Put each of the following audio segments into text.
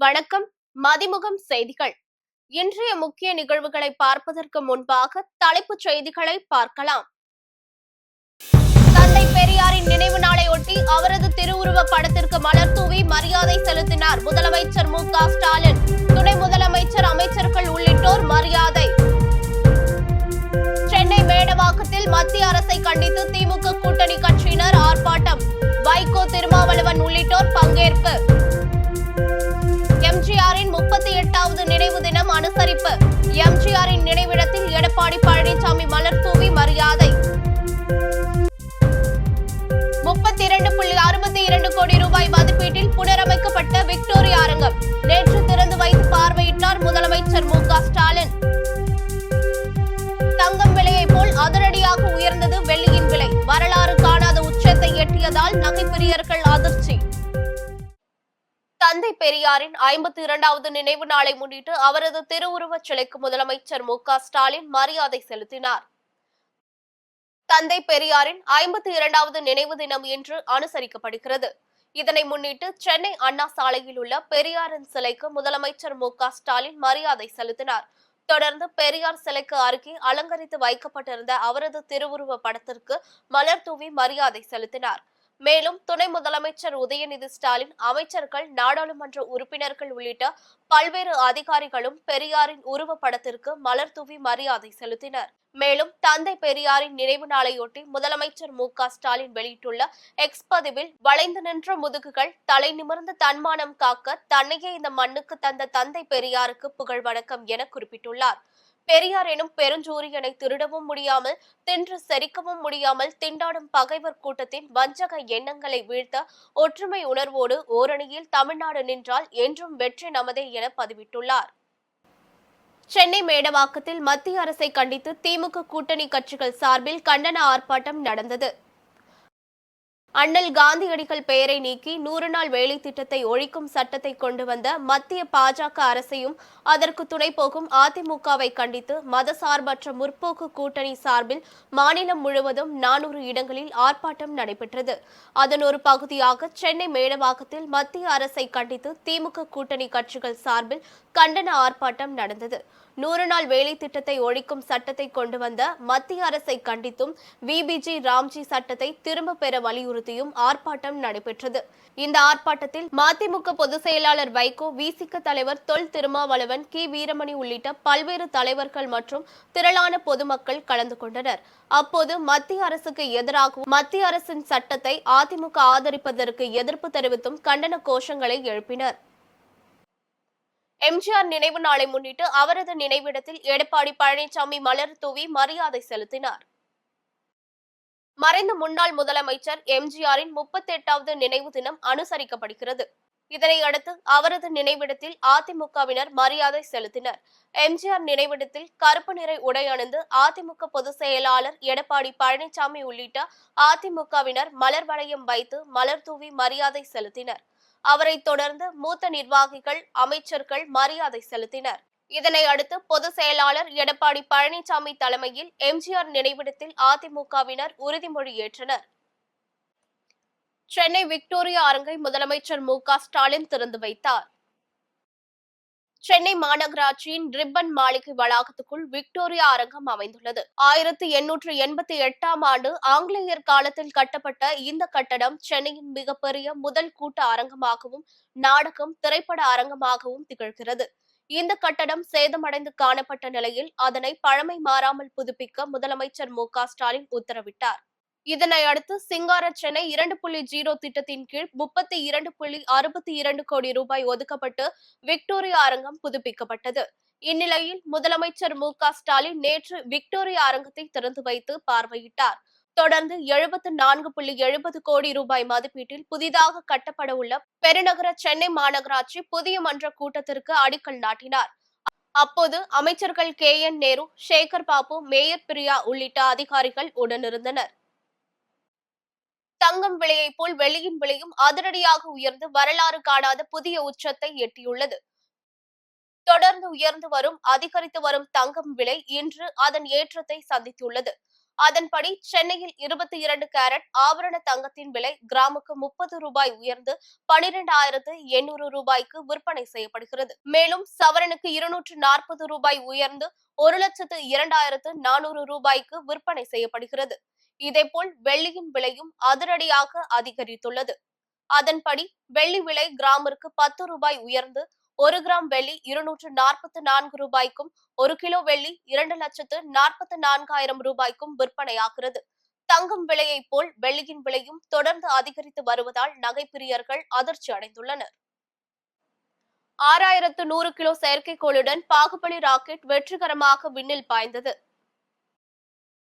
வணக்கம். மதிமுகம் செய்திகள். இன்றைய முக்கிய நிகழ்வுகளை பார்ப்பதற்கு முன்பாக தலைப்புச் செய்திகளை பார்க்கலாம். தந்தை பெரியாரின் நினைவு நாளையொட்டி அவரது திருவுருவ படத்திற்கு மலர் தூவி மரியாதை செலுத்தினார் முதலமைச்சர் மு.க.ஸ்டாலின். துணை முதலமைச்சர், அமைச்சர்கள் உள்ளிட்டோர் மரியாதை. சென்னை மேடவாக்கத்தில் மத்திய அரசை கண்டித்து திமுக கூட்டணி கட்சியினர் ஆர்ப்பாட்டம். வைகோ, திருமாவளவன் உள்ளிட்டோர் பங்கேற்பு. எம்ஜிஆரின் 38வது நினைவு தினம் அனுசரிப்பு. எம்ஜிஆரின் நினைவிடத்தில் எடப்பாடி பழனிசாமி மலர் தூவி மரியாதை. 32.62 கோடி ரூபாய் மதிப்பீட்டில் புனரமைக்கப்பட்ட விக்டோரியா அரங்கம் நேற்று திறந்து வைத்து பார்வையிட்டார் முதலமைச்சர் மு.க.ஸ்டாலின். தங்கம் விலையை போல் அதிரடியாக உயர்ந்தது வெள்ளியின் விலை. வரலாறு காணாத உச்சத்தை எட்டியதால் நகைப்பிரியர்கள் அதிர்ச்சி. தந்தை பெரியாரின் 52வது நினைவு நாளை முன்னிட்டு அவரது திருவுருவச் சிலைக்கு முதலமைச்சர் மு.க.ஸ்டாலின் மரியாதை செலுத்தினார். தந்தை பெரியாரின் 52வது நினைவு தினம் இன்று அனுசரிக்கப்படுகிறது. இதனை முன்னிட்டு சென்னை அண்ணா சாலையில் உள்ள பெரியாரின் சிலைக்கு முதலமைச்சர் மு.க.ஸ்டாலின் மரியாதை செலுத்தினார். தொடர்ந்து பெரியார் சிலைக்கு அருகே அலங்கரித்து வைக்கப்பட்டிருந்த அவரது திருவுருவ படத்திற்கு மலர் தூவி மரியாதை செலுத்தினார். மேலும் துணை முதலமைச்சர் உதயநிதி ஸ்டாலின், அமைச்சர்கள், நாடாளுமன்ற உறுப்பினர்கள் உள்ளிட்ட பல்வேறு அதிகாரிகளும் பெரியாரின் உருவப்படத்திற்கு மலர் தூவி மரியாதை செலுத்தினர். மேலும் தந்தை பெரியாரின் நினைவு நாளையொட்டி முதலமைச்சர் மு.க.ஸ்டாலின் வெளியிட்டுள்ள எக்ஸ் பதிவில், வளைந்து நின்ற முதுகுகள் தலை நிமிர்ந்து தன்மானம் காக்க தன்னையே இந்த மண்ணுக்கு தந்த தந்தை பெரியாருக்கு புகழ் வணக்கம் என குறிப்பிட்டுள்ளார். பெரியார் எனும் பெருஞ்சூரியனை திருடவும் முடியாமல், தின்று செரிக்கவும் முடியாமல் திண்டாடும் பகைவர் கூட்டத்தின் வஞ்சக எண்ணங்களை வீழ்த்த ஒற்றுமை உணர்வோடு ஓரணியில் தமிழ்நாடு நின்றால் என்றும் வெற்றி நமதே என பதிவிட்டுள்ளார். சென்னை மேடவாக்கத்தில் மத்திய அரசை கண்டித்து திமுக கூட்டணி கட்சிகள் சார்பில் கண்டன ஆர்ப்பாட்டம் நடந்தது. அண்ணல் காந்தியடிகள் பெயரை நீக்கி 100 நாள் வேலை திட்டத்தை ஒழிக்கும் சட்டத்தை கொண்டு வந்த மத்திய பாஜக அரசையும் அதற்கு துணை போகும் அதிமுகவை கண்டித்து மதசார்பற்ற முற்போக்கு கூட்டணி சார்பில் மாநிலம் முழுவதும் 400 இடங்களில் ஆர்ப்பாட்டம் நடைபெற்றது. அதன் ஒரு பகுதியாக சென்னை மேடவாக்கத்தில் மத்திய அரசை கண்டித்து திமுக கூட்டணி கட்சிகள் சார்பில் கண்டன ஆர்ப்பாட்டம் நடந்தது. 100 நாள் வேலை திட்டத்தை ஒழிக்கும் சட்டத்தை கொண்டு வந்த மத்திய அரசை கண்டித்தும் விபிஜி ராம்ஜி சட்டத்தை திரும்ப பெற வலியுறுத்தியும் ஆர்ப்பாட்டம் நடைபெற்றது. இந்த ஆர்ப்பாட்டத்தில் மதிமுக பொதுச் செயலாளர் வைகோ, விசிக தலைவர் தொல் திருமாவளவன், கி வீரமணி உள்ளிட்ட பல்வேறு தலைவர்கள் மற்றும் திரளான பொதுமக்கள் கலந்து கொண்டனர். அப்போது மத்திய அரசுக்கு எதிராகவும் மத்திய அரசின் சட்டத்தை அதிமுக ஆதரிப்பதற்கு எதிர்ப்பு தெரிவித்தும் கண்டன கோஷங்களை எழுப்பினர். எம்ஜிஆர் நினைவு நாளை முன்னிட்டு அவரது நினைவிடத்தில் எடப்பாடி பழனிசாமி மலர் தூவி மரியாதை செலுத்தினார். மறைந்த முன்னாள் முதலமைச்சர் எம்ஜிஆரின் 38வது நினைவு தினம் அனுசரிக்கப்படுகிறது. இதனையடுத்து அவரது நினைவிடத்தில் அதிமுகவினர் மரியாதை செலுத்தினர். எம்ஜிஆர் நினைவிடத்தில் கருப்பு நிற உடை அணிந்து அதிமுக பொதுச் செயலாளர் எடப்பாடி பழனிசாமி உள்ளிட்ட அதிமுகவினர் மலர் வளையம் வைத்து மலர் தூவி மரியாதை செலுத்தினர். அவரை தொடர்ந்து மூத்த நிர்வாகிகள், அமைச்சர்கள் மரியாதை செலுத்தினர். இதனை அடுத்து பொதுச் செயலாளர் எடப்பாடி பழனிசாமி தலைமையில் எம்ஜிஆர் நினைவிடத்தில் அதிமுகவினர் உறுதிமொழி ஏற்றனர். சென்னை விக்டோரியா அரங்கை முதலமைச்சர் மு.க.ஸ்டாலின் திறந்து வைத்தார். சென்னை மாநகராட்சியின் ரிப்பன் மாளிகை வளாகத்துக்குள் விக்டோரியா அரங்கம் அமைந்துள்ளது. 1888ஆம் ஆண்டு ஆங்கிலேயர் காலத்தில் கட்டப்பட்ட இந்த கட்டடம் சென்னையின் மிகப்பெரிய முதல் கூட்ட அரங்கமாகவும் நாடகம், திரைப்பட அரங்கமாகவும் திகழ்கிறது. இந்த கட்டடம் சேதமடைந்து காணப்பட்ட நிலையில் அதனை பழமை மாறாமல் புதுப்பிக்க முதலமைச்சர் மு.க.ஸ்டாலின் உத்தரவிட்டார். இதனை அடுத்து சிங்கார சென்னை 2.0 திட்டத்தின் கீழ் 32.62 கோடி ரூபாய் ஒதுக்கப்பட்டு விக்டோரியா அரங்கம் புதுப்பிக்கப்பட்டது. இந்நிலையில் முதலமைச்சர் மு.க.ஸ்டாலின் நேற்று விக்டோரியா அரங்கத்தை திறந்து வைத்து பார்வையிட்டார். தொடர்ந்து 74.70 கோடி ரூபாய் மதிப்பீட்டில் புதிதாக கட்டப்பட உள்ள பெருநகர சென்னை மாநகராட்சி புதிய மன்ற கூட்டத்திற்கு அடிக்கல் நாட்டினார். அப்போது அமைச்சர்கள் கே.என். நேரு, சேகர் பாபு, மேயர் பிரியா உள்ளிட்ட அதிகாரிகள் உடனிருந்தனர். தங்கம் விலையை போல் வெள்ளியின் விலையும் அதிரடியாக உயர்ந்து வரலாறு காணாத புதிய உச்சத்தை எட்டியுள்ளது. தொடர்ந்து உயர்ந்து வரும் அதிகரித்து வரும் தங்கம் விலை இன்று அதன் ஏற்றத்தை சந்தித்துள்ளது. அதன்படி சென்னையில் 22 கேரட் ஆபரண தங்கத்தின் விலை கிராமுக்கு 30 ரூபாய் உயர்ந்து 12,800 ரூபாய்க்கு விற்பனை செய்யப்படுகிறது. மேலும் சவரனுக்கு 240 ரூபாய் உயர்ந்து 1,02,400 ரூபாய்க்கு விற்பனை செய்யப்படுகிறது. இதேபோல் வெள்ளியின் விலையும் அதிரடியாக அதிகரித்துள்ளது. அதன்படி வெள்ளி விலை கிராமிற்கு 10 ரூபாய் உயர்ந்து 1 கிராம் வெள்ளி 244 ரூபாய்க்கும் 1 கிலோ வெள்ளி 2,44,000 ரூபாய்க்கும் விற்பனையாகிறது. தங்கம் விலையை போல் வெள்ளியின் விலையும் தொடர்ந்து அதிகரித்து வருவதால் நகைப்பிரியர்கள் அதிர்ச்சி அடைந்துள்ளனர். 6,100 கிலோ செயற்கைக்கோளுடன் பாகுபலி ராக்கெட் வெற்றிகரமாக விண்ணில் பாய்ந்தது.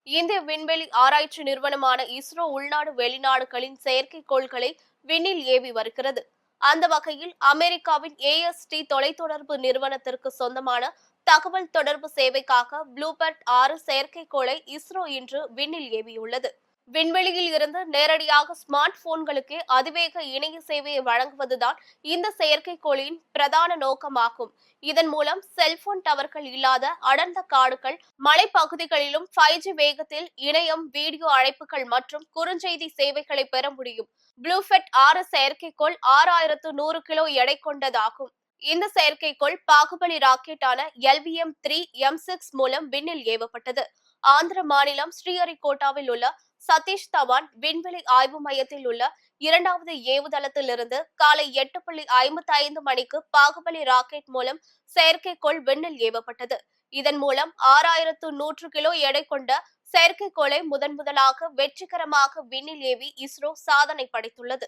இந்திய விண்வெளி ஆராய்ச்சி நிறுவனமான இஸ்ரோ உள்நாடு வெளிநாடுகளின் செயற்கைக்கோள்களை விண்ணில் ஏவி வருகிறது. அந்த வகையில் அமெரிக்காவின் AST தொலைத்தொடர்பு நிறுவனத்திற்கு சொந்தமான தகவல் தொடர்பு சேவைக்காக ப்ளூபெர்ட் 6 செயற்கைக்கோளை இஸ்ரோ இன்று விண்ணில் ஏவியுள்ளது. விண்வெளியில் இருந்து நேரடியாக ஸ்மார்ட் போன்களுக்கு அதிவேக இணைய சேவையை வழங்குவதுதான் இந்த செயற்கைக்கோளின் பிரதான நோக்கமாகும். இதன் மூலம் செல்போன் டவர்கள் இல்லாத அடர்ந்த காடுகள், மலைப்பகுதிகளிலும் 5G வேகத்தில் இணையம், வீடியோ அழைப்புகள் மற்றும் குறுஞ்செய்தி சேவைகளை பெற முடியும். ப்ளூபெர்ட் 6 செயற்கைக்கோள் 6,100 கிலோ எடை கொண்டதாகும். இந்த செயற்கைக்கோள் பாகுபலி ராக்கெட்டான LVM-3 M6 மூலம் விண்ணில் ஏவப்பட்டது. ஆந்திர மாநிலம் ஸ்ரீஹரிகோட்டாவில் உள்ள சதீஷ் தவான் விண்வெளி ஆய்வு மையத்தில் உள்ள 2வது ஏவுதளத்திலிருந்து காலை 8:55 மணிக்கு பாகுபலி ராக்கெட் மூலம் செயற்கைக்கோள் விண்ணில் ஏவப்பட்டது. இதன் மூலம் 6,100 கிலோ எடை கொண்ட செயற்கைக்கோளை முதன்முதலாக வெற்றிகரமாக விண்ணில் ஏவி இஸ்ரோ சாதனை படைத்துள்ளது.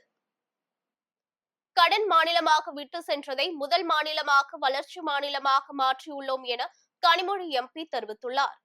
கடன் மாநிலமாக விட்டு சென்றதை முதல் மாநிலமாக வளர்ச்சி மாநிலமாக மாற்றியுள்ளோம் என கனிமொழி MP தெரிவித்துள்ளார்.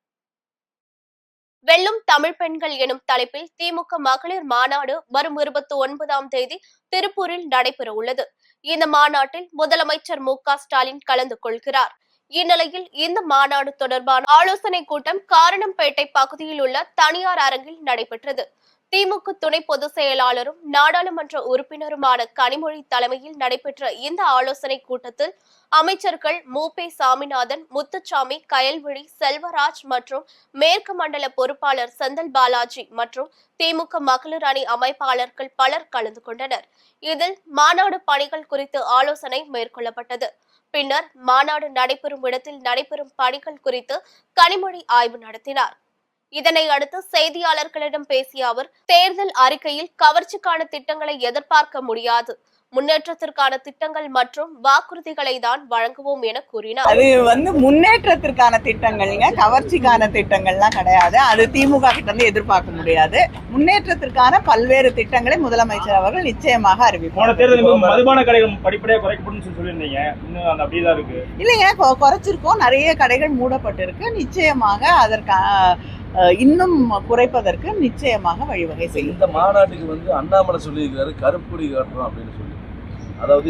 வெல்லும் தமிழ் பெண்கள் எனும் தலைப்பில் திமுக மகளிர் மாநாடு வரும் 29ஆம் தேதி திருப்பூரில் நடைபெற உள்ளது. இந்த மாநாட்டில் முதலமைச்சர் மு.க.ஸ்டாலின் கலந்து கொள்கிறார். இந்நிலையில் இந்த மாநாடு தொடர்பான ஆலோசனைக் கூட்டம் காரணம்பேட்டை பகுதியில் உள்ள தனியார் அரங்கில் நடைபெற்றது. திமுக துணை பொதுச் செயலாளரும் நாடாளுமன்ற உறுப்பினருமான கனிமொழி தலைமையில் நடைபெற்ற இந்த ஆலோசனைக் கூட்டத்தில் அமைச்சர்கள் மு.பே. சாமிநாதன், முத்துசாமி, கயல்விழி, செல்வராஜ் மற்றும் மேற்கு மண்டல பொறுப்பாளர் செந்தில் பாலாஜி மற்றும் திமுக மகளிர் அணி அமைப்பாளர்கள் பலர் கலந்து கொண்டனர். இதில் மாநாடு பணிகள் குறித்து ஆலோசனை மேற்கொள்ளப்பட்டது. பின்னர் மாநாடு நடைபெறும் இடத்தில் நடைபெறும் பணிகள் குறித்து கனிமொழி ஆய்வு நடத்தினார். இதனை அடுத்து செய்தியாளர்களிடம் பேசிய அவர், தேர்தல் அறிக்கையில் கவர்ச்சிக்கான திட்டங்களை எதிர்பார்க்க முடியாது, முன்னேற்றத்திற்கான திட்டங்கள் மற்றும் வாக்குறுதிகளை தான் வழங்குவோம் என கூறினார். அது முன்னேற்றத்திற்கான திட்டங்கள்ங்க, கவர்ச்சிக்கான திட்டங்கள்லாம் கிடையாது. அது திமுக கிட்ட இருந்து எதிர்பார்க்க முடியாது. முன்னேற்றத்திற்கான பல்வேறு திட்டங்களை முதலமைச்சர் அவர்கள் நிச்சயமாக அறிவிப்பார். மதுபான கடைகள் படிப்படியாக குறைக்கப்படும் சொல்லியிருந்தீங்க, இன்னும் அந்த அப்படிதான் இருக்கு இல்லைங்க, குறைச்சிருக்கோம். நிறைய கடைகள் மூடப்பட்டிருக்கு. நிச்சயமாக அதற்கு இன்னும் குறைப்பதற்கு நிச்சயமாக வழிவகை செய்யும். இந்த மாநாட்டுக்கு அண்ணாமலை சொல்லியிருக்காரு, கருப்பு கொடி காட்டுறோம் அப்படின்னு சொல்லி. அதாவது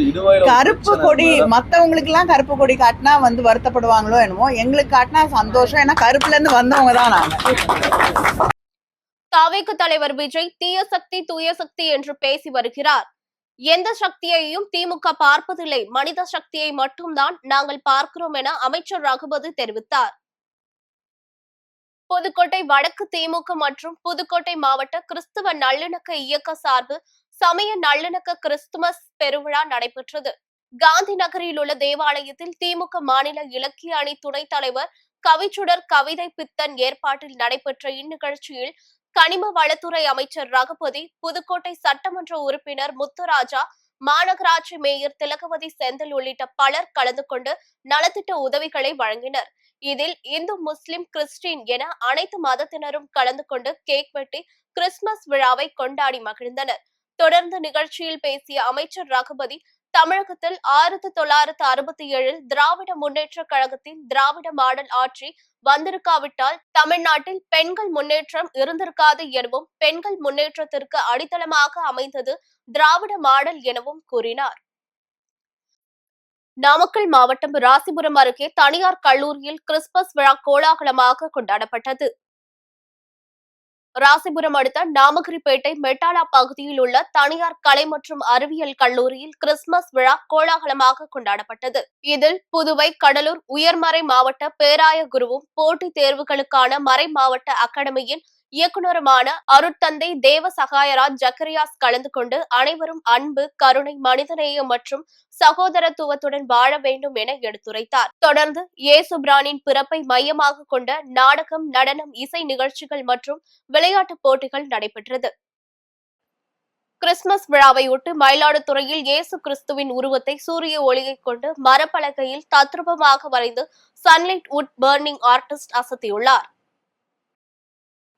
கருப்பு கொடி மத்தவங்களுக்கு எல்லாம் கருப்பு கொடி காட்டினா வருத்தப்படுவாங்களோ என்னமோ, எங்களுக்கு காட்டினா சந்தோஷம். ஏன்னா கருப்புல இருந்து வந்தவங்க தான் நாங்க. தாவேக தலைவர் விஜய் தீய சக்தி தூய சக்தி என்று பேசி வருகிறார். எந்த சக்தியையும் திமுக பார்ப்பதில்லை, மனித சக்தியை மட்டும்தான் நாங்கள் பார்க்கிறோம் என அமைச்சர் ரகுபதி தெரிவித்தார். புதுக்கோட்டை வடக்கு திமுக மற்றும் புதுக்கோட்டை மாவட்ட கிறிஸ்துவ நல்லிணக்க இயக்க சார்பில் சமய நல்லிணக்க கிறிஸ்துமஸ் பெருவிழா நடைபெற்றது. காந்தி நகரில் உள்ள தேவாலயத்தில் திமுக மாநில இலக்கிய அணி துணைத் தலைவர் கவிச்சுடர் கவிதை பித்தன் ஏற்பாட்டில் நடைபெற்ற இந்நிகழ்ச்சியில் கனிம வளத்துறை அமைச்சர் ரகுபதி, புதுக்கோட்டை சட்டமன்ற உறுப்பினர் முத்துராஜா, மாநகராட்சி மேயர் திலகவதி செந்தில் உள்ளிட்ட பலர் கலந்து கொண்டு நலத்திட்ட உதவிகளை வழங்கினர். இதில் இந்து, முஸ்லிம், கிறிஸ்டின் என அனைத்து மதத்தினரும் கலந்து கொண்டு கேக் வெட்டி கிறிஸ்துமஸ் விழாவை கொண்டாடி மகிழ்ந்தனர். தொடர்ந்து நிகழ்ச்சியில் பேசிய அமைச்சர் ரகுபதி, தமிழகத்தில் 1967 திராவிட முன்னேற்ற கழகத்தின் திராவிட மாடல் ஆட்சி வந்திருக்காவிட்டால் தமிழ்நாட்டில் பெண்கள் முன்னேற்றம் இருந்திருக்காது எனவும், பெண்கள் முன்னேற்றத்திற்கு அடித்தளமாக அமைந்தது திராவிட மாடல் எனவும் கூறினார். நாமக்கல் மாவட்டம் ராசிபுரம் அருகே தனியார் கல்லூரியில் கிறிஸ்துமஸ் விழா கோலாகலமாக கொண்டாடப்பட்டது. ராசிபுரம் அடுத்த நாமகிரிப்பேட்டை மெட்டாலா பகுதியில் உள்ள தனியார் கலை மற்றும் அறிவியல் கல்லூரியில் கிறிஸ்துமஸ் விழா கோலாகலமாக கொண்டாடப்பட்டது. இதில் புதுவை, கடலூர் உயர்மறை மாவட்ட பேராய குருவும், போட்டித் தேர்வுகளுக்கான மறை மாவட்ட அகாடமியின் இயக்குநருமான அருட்தந்தை தேவ சகாயராஜ் ஜக்கரியாஸ் கலந்து கொண்டு அனைவரும் அன்பு, கருணை, மனிதநேயம் மற்றும் சகோதரத்துவத்துடன் வாழ வேண்டும் என எடுத்துரைத்தார். தொடர்ந்து இயேசு பிரானின் பிறப்பை மையமாக கொண்ட நாடகம், நடனம், இசை நிகழ்ச்சிகள் மற்றும் விளையாட்டுப் போட்டிகள் நடைபெற்றது. கிறிஸ்துமஸ் விழாவையொட்டி மயிலாடுதுறையில் இயேசு கிறிஸ்துவின் உருவத்தை சூரிய ஒளியை கொண்டு மரப்பலகையில் தத்ரூபமாக வரைந்து சன்லைட் வுட் பர்னிங் ஆர்டிஸ்ட் அசத்தியுள்ளார்.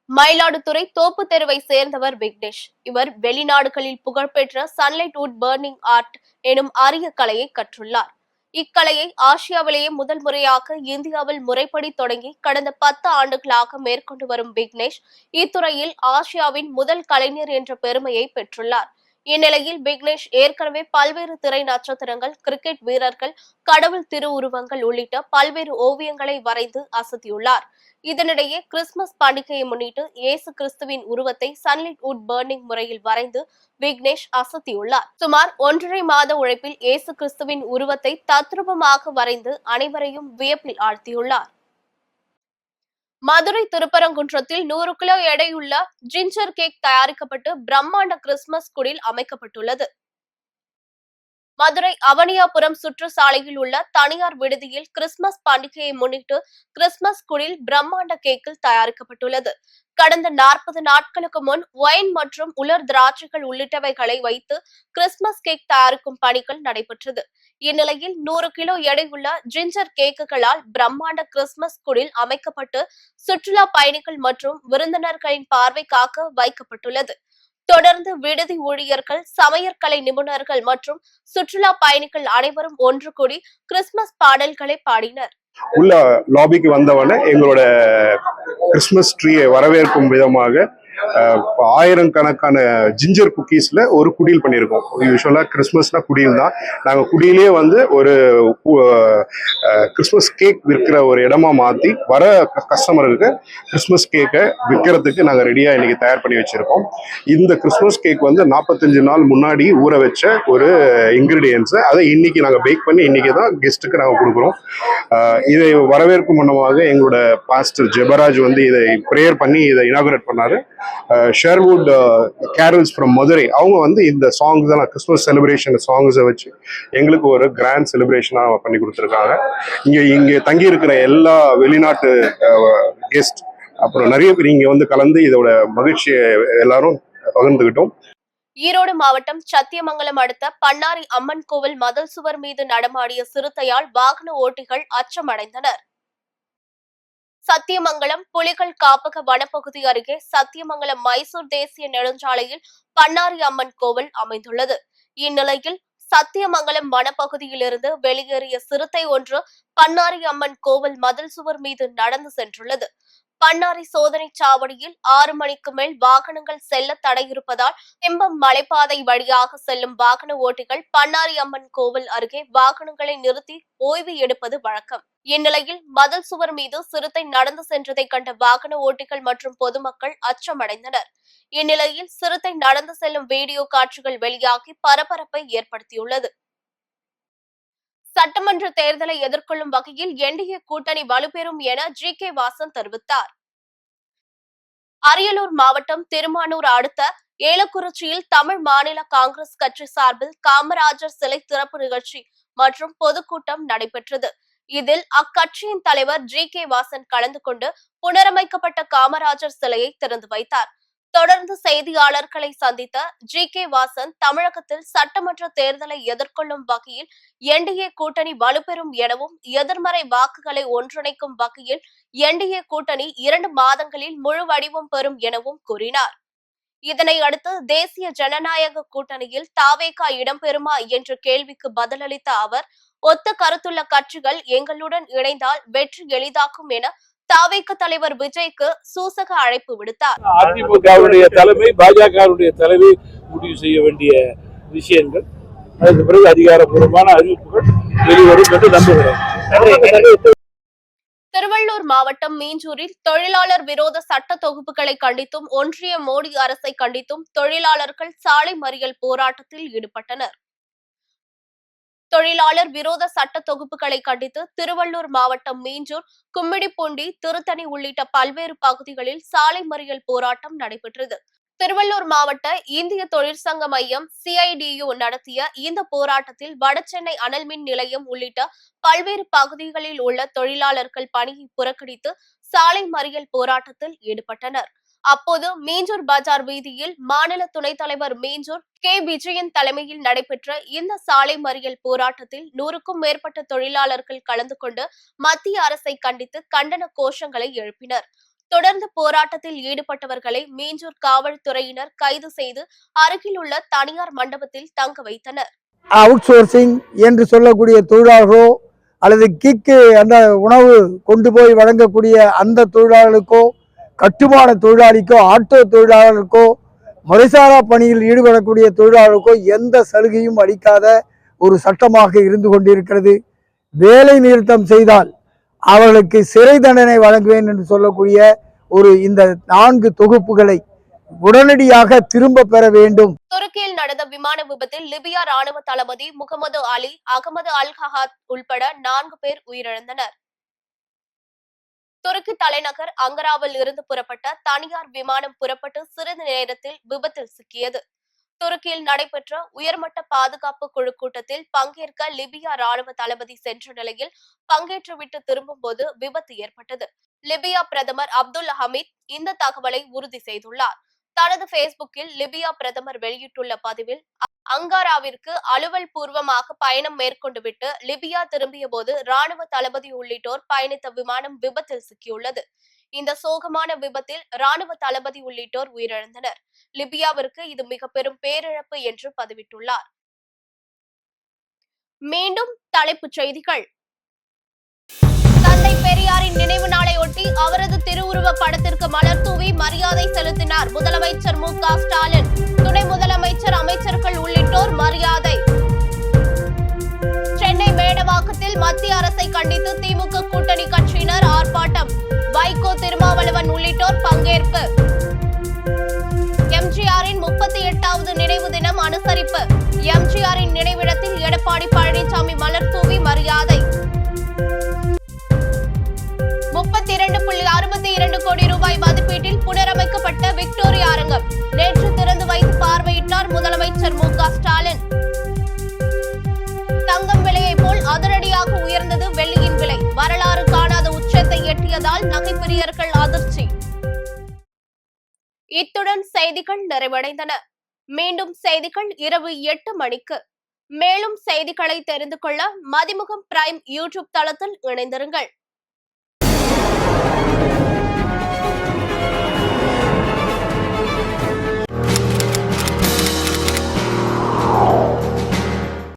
மயிலாடுதுறை தோப்பு தெருவை சேர்ந்தவர் விக்னேஷ். இவர் வெளிநாடுகளில் புகழ்பெற்ற சன்லைட் வுட் பர்னிங் ஆர்ட் எனும் அரிய கலையை கற்றுள்ளார். இக்கலையை ஆசியாவிலேயே முதல் முறையாக இந்தியாவில் முறைப்படி தொடங்கி கடந்த 10 ஆண்டுகளாக மேற்கொண்டு வரும் விக்னேஷ் இத்துறையில் ஆசியாவின் முதல் கலைஞர் என்ற பெருமையை பெற்றுள்ளார். இந்நிலையில் விக்னேஷ் ஏற்கனவே பல்வேறு திரை நட்சத்திரங்கள், கிரிக்கெட் வீரர்கள், கடவுள் திருவுருவங்கள் உள்ளிட்ட பல்வேறு ஓவியங்களை வரைந்து அசத்தியுள்ளார். இதனிடையே கிறிஸ்துமஸ் பண்டிகையை முன்னிட்டு இயேசு கிறிஸ்துவின் உருவத்தை சன்லைட் வுட் பர்னிங் முறையில் வரைந்து விக்னேஷ் அசத்தியுள்ளார். சுமார் 1.5 மாத உழைப்பில் இயேசு கிறிஸ்துவின் உருவத்தை தத்ரூபமாக வரைந்து அனைவரையும் வியப்பில் ஆழ்த்தியுள்ளார். மதுரை திருப்பரங்குன்றத்தில் 100 கிலோ எடையுள்ள ஜிஞ்சர் கேக் தயாரிக்கப்பட்டு பிரம்மாண்ட கிறிஸ்துமஸ் குடில் அமைக்கப்பட்டுள்ளது. மதுரை அவனியாபுரம் சுற்றுச்சாலையில் உள்ள தனியார் விடுதியில் கிறிஸ்துமஸ் பண்டிகையை முன்னிட்டு கிறிஸ்துமஸ் குடில் பிரம்மாண்ட கேக்கில் தயாரிக்கப்பட்டுள்ளது. கடந்த 40 நாட்களுக்கு முன் ஒயின் மற்றும் உலர் திராட்சைகள் உள்ளிட்டவைகளை வைத்து கிறிஸ்துமஸ் கேக் தயாரிக்கும் பணிகள் நடைபெற்றது. இந்நிலையில் 100 கிலோ எடையுள்ள ஜிஞ்சர் கேக்குகளால் பிரம்மாண்ட கிறிஸ்துமஸ் குடில் அமைக்கப்பட்டு சுற்றுலா பயணிகள் மற்றும் விருந்தினர்களின் பார்வைக்காக வைக்கப்பட்டுள்ளது. தொடர்ந்து விடுதி ஊழியர்கள், சமையற்கலை நிபுணர்கள் மற்றும் சுற்றுலா பயணிகள் அனைவரும் ஒன்று கூடி கிறிஸ்துமஸ் பாடல்களை பாடினர். உள்ள லாபிக்கு வந்தவன எங்களோட கிறிஸ்துமஸ் ட்ரீயை வரவேற்கும் விதமாக ஆயிரக்கணக்கான ஜிஞ்சர் குக்கீஸ்ல ஒரு குடில் பண்ணியிருக்கோம். யூஸ்வலா கிறிஸ்துமஸ்னா குடில் தான். நாங்கள் குடியிலே வந்து ஒரு கிறிஸ்துமஸ் கேக் விற்கிற ஒரு இடமா மாற்றி வர கஸ்டமருக்கு கிறிஸ்துமஸ் கேக்கை விற்கிறதுக்கு நாங்கள் ரெடியாக இன்னைக்கு தயார் பண்ணி வச்சிருக்கோம். இந்த கிறிஸ்துமஸ் கேக் வந்து 45 நாள் முன்னாடி ஊற வச்ச ஒரு இன்கிரீடியன்ஸ். அதை இன்னைக்கு நாங்கள் பேக் பண்ணி இன்னைக்கு தான் கெஸ்ட்டுக்கு நாங்கள் கொடுக்குறோம். இதை வரவேற்கும் முன்னமாக எங்களோட பாஸ்டர் ஜெபராஜ் வந்து இதை ப்ரேயர் பண்ணி இதை இனாகுரேட் பண்ணாரு. ஷெர்வுட் கேரல்ஸ் ஃப்ரம் மதுரை அவங்க வந்து இந்த சாங்ஸ் எல்லாம் கிறிஸ்துமஸ் செலிப்ரேஷன் சாங்ஸை வச்சு எங்களுக்கு ஒரு கிராண்ட் செலிப்ரேஷனாக பண்ணி கொடுத்துருக்காங்க. இங்கே தங்கி இருக்கிற எல்லா வெளிநாட்டு கெஸ்ட் அப்புறம் நிறைய பேர் இங்கே வந்து கலந்து இதோட மகிழ்ச்சியை எல்லாரும் பகிர்ந்துக்கிட்டோம். ஈரோடு மாவட்டம் சத்தியமங்கலம் அடுத்த பண்ணாரி அம்மன் கோவில் மதில் சுவர் மீது நடமாடிய சிறுத்தையால் வாகன ஓட்டிகள் அச்சமடைந்தனர். சத்தியமங்கலம் புலிகள் காப்பக வனப்பகுதி அருகே சத்தியமங்கலம் மைசூர் தேசிய நெடுஞ்சாலையில் பண்ணாரி அம்மன் கோவில் அமைந்துள்ளது. இந்நிலையில் சத்தியமங்கலம் வனப்பகுதியிலிருந்து வெளியேறிய சிறுத்தை ஒன்று பண்ணாரி அம்மன் கோவில் மதில் சுவர் மீது நடந்து சென்றுள்ளது. பண்ணாரி சோதனை சாவடியில் 6 மணிக்கு மேல் வாகனங்கள் செல்ல தடை இருப்பதால் திம்பம் மலைப்பாதை வழியாக செல்லும் வாகன ஓட்டிகள் பண்ணாரி அம்மன் கோவில் அருகே வாகனங்களை நிறுத்தி ஓய்வு எடுப்பது வழக்கம். இந்நிலையில் மதில் சுவர் மீது சிறுத்தை நடந்து சென்றதை கண்ட வாகன ஓட்டிகள் மற்றும் பொதுமக்கள் அச்சமடைந்தனர். இந்நிலையில் சிறுத்தை நடந்து செல்லும் வீடியோ காட்சிகள் வெளியாகி பரபரப்பை ஏற்படுத்தியுள்ளது. சட்டமன்ற தேர்தலை எதிர்கொள்ளும் வகையில் என்டிஏ கூட்டணி வலுப்பெறும் என ஜி.கே. வாசன் தெரிவித்தார். அரியலூர் மாவட்டம் திருமானூர் அடுத்த ஏலக்குறிச்சியில் தமிழ் மாநில காங்கிரஸ் கட்சி சார்பில் காமராஜர் சிலை திறப்பு நிகழ்ச்சி மற்றும் பொதுக்கூட்டம் நடைபெற்றது. இதில் அக்கட்சியின் தலைவர் ஜி.கே. வாசன் கலந்து கொண்டு புனரமைக்கப்பட்ட காமராஜர் சிலையை திறந்து வைத்தார். தொடர்ந்து செய்தியாளர்களை சந்தித்த ஜி.கே. வாசன் தமிழகத்தில் சட்டமன்ற தேர்தலை எதிர்கொள்ளும் வகையில் என்டிஏ கூட்டணி வலுப்பெறும் எனவும் எதிர்மறை வாக்குகளை ஒன்றிணைக்கும் வகையில் என்டிஏ கூட்டணி 2 மாதங்களில் முழு வடிவம் பெறும் எனவும் கூறினார். இதனை அடுத்து தேசிய ஜனநாயக கூட்டணியில் தாவேகா இடம்பெறுமா என்ற கேள்விக்கு பதிலளித்த அவர், ஒத்த கருத்துள்ள கட்சிகள் எங்களுடன் இணைந்தால் வெற்றி எளிதாக்கும் என தாவேகா தலைவர் விஜய்க்கு சூசக அழைப்பு விடுத்தார். அதிமுகவுடைய தலைமை, பாஜகவுடைய தலைமை முடிவு செய்ய வேண்டிய விஷயங்கள், அதற்கு பிறகு அதிகாரப்பூர்வமான அறிவிப்புகள் வெளிவரும் என்று நம்புகிறேன். திருவள்ளூர் மாவட்டம் மீஞ்சூரில் தொழிலாளர் விரோத சட்ட தொகுப்புகளை கண்டித்தும் ஒன்றிய மோடி அரசை கண்டித்தும் தொழிலாளர்கள் சாலை மறியல் போராட்டத்தில் ஈடுபட்டனர். தொழிலாளர் விரோத சட்ட தொகுப்புகளை கண்டித்து திருவள்ளூர் மாவட்டம் மீஞ்சூர், கும்மிடிப்பூண்டி, திருத்தணி உள்ளிட்ட பல்வேறு பகுதிகளில் சாலை மறியல் போராட்டம் நடைபெற்றது. திருவள்ளூர் மாவட்ட இந்திய தொழிற்சங்க மையம் CIDU நடத்திய இந்த போராட்டத்தில் வடசென்னை அனல் மின் நிலையம் உள்ளிட்ட பல்வேறு பகுதிகளில் உள்ள தொழிலாளர்கள் பணியை புறக்கணித்து சாலை மறியல் போராட்டத்தில் ஈடுபட்டனர். அப்போது மீஞ்சூர் பஜார் வீதியில் மாநில துணைத் தலைவர் மீஞ்சூர் விஜயன் தலைமையில் நடைபெற்ற இந்த சாலை மறியல் போராட்டத்தில் 100க்கும் மேற்பட்ட தொழிலாளர்கள் கலந்து கொண்டு மத்திய அரசை கண்டித்து கண்டன கோஷங்களை எழுப்பினர். தொடர்ந்து போராட்டத்தில் ஈடுபட்டவர்களை மீஞ்சூர் காவல்துறையினர் கைது செய்து அருகில் உள்ள தனியார் மண்டபத்தில் தங்க வைத்தனர். அவுட் சோர்சிங் என்று சொல்லக்கூடிய தொழிலாளர்களோ அல்லது கிக்கு அந்த உணவு கொண்டு போய் வழங்கக்கூடிய அந்த தொழிலாளர்களுக்கோ, கட்டுமான தொழிலாளிக்கோ, ஆட்டோ தொழிலாளர்களுக்கோ, முறைசாரா பணியில் ஈடுபடக்கூடிய தொழிலாளர்களுக்கோ எந்த சலுகையும் அளிக்காத ஒரு சட்டமாக இருந்து கொண்டிருக்கிறது. வேலை நிறுத்தம் செய்தால் அவர்களுக்கு சிறை தண்டனை வழங்குவேன் என்று சொல்லக்கூடிய இந்த 4 தொகுப்புகளை உடனடியாக திரும்ப பெற வேண்டும். துருக்கியில் நடந்த விமான விபத்தில் லிபியா ராணுவ தளபதி முகமது அலி அகமது அல் ஹஹாத் உள்பட 4 பேர் உயிரிழந்தனர். துருக்கி தலைநகர் அங்கராவில் இருந்து புறப்பட்ட தனியார் விமானம் புறப்பட்டு சிறிது நேரத்தில் விபத்தில் சிக்கியது. துருக்கியில் நடைபெற்ற உயர்மட்ட பாதுகாப்பு குழு கூட்டத்தில் பங்கேற்க லிபியா ராணுவ தளபதி சென்ற நிலையில் பங்கேற்றுவிட்டு திரும்பும் போது விபத்து ஏற்பட்டது. லிபியா பிரதமர் அப்துல் ஹமீத் இந்த தகவலை உறுதி செய்துள்ளார். தனது பேஸ்புக்கில் லிபியா பிரதமர் வெளியிட்டுள்ள பதிவில், அங்காராவிற்கு அலுவல் பூர்வமாக பயணம் மேற்கொண்டு விட்டு லிபியா திரும்பிய போது ராணுவ தளபதி உள்ளிட்டோர் பயணித்த விமானம் விபத்தில் சிக்கியுள்ளது. இந்த சோகமான விபத்தில் ராணுவ தளபதி உள்ளிட்டோர் உயிரிழந்தனர். லிபியாவிற்கு இது மிக பெரும் பேரிழப்பு என்று பதிவிட்டுள்ளார். மீண்டும் தலைப்புச் செய்திகள். தந்தை பெரியாரின் நினைவு நாளையொட்டி அவரது திருவுருவ படத்திற்கு மலர் தூவி மரியாதை செலுத்தினார் முதலமைச்சர் மு.க. ஸ்டாலின். துணை முதலமைச்சர், அமைச்சர்கள் உள்ளிட்டோர் மரியாதை. சென்னை மேடவாக்கத்தில் மத்திய அரசை கண்டித்து திமுக கூட்டணி கட்சியினர் ஆர்ப்பாட்டம். வைகோ, திருமாவளவன் உள்ளிட்டோர் பங்கேற்பு. எம்ஜிஆரின் 38வது நினைவு தினம் அனுசரிப்பு. எம்ஜிஆரின் நினைவிடத்தில் எடப்பாடி பழனிசாமி மலர் தூவி மரியாதை. 32.62 கோடி ரூபாய் மதிப்பீட்டில் புனரமைக்கப்பட்ட விக்டோரியா அரங்கம் நேற்று திறந்து வைத்து பார்வையிட்டார் முதலமைச்சர் மு.க. ஸ்டாலின். தங்கம் விலையை போல் அதிரடியாக உயர்ந்தது வெள்ளியின் விலை. வரலாறு காணாத உச்சத்தை எட்டியதால் நகைப்பிரியர்கள் அதிர்ச்சி. இத்துடன் செய்திகள் நிறைவடைந்தன. மீண்டும் செய்திகள் இரவு 8 மணிக்கு. மேலும் செய்திகளை தெரிந்து கொள்ள மதிமுகம் பிரைம் யூடியூப் தளத்தில் இணைந்திருங்கள்.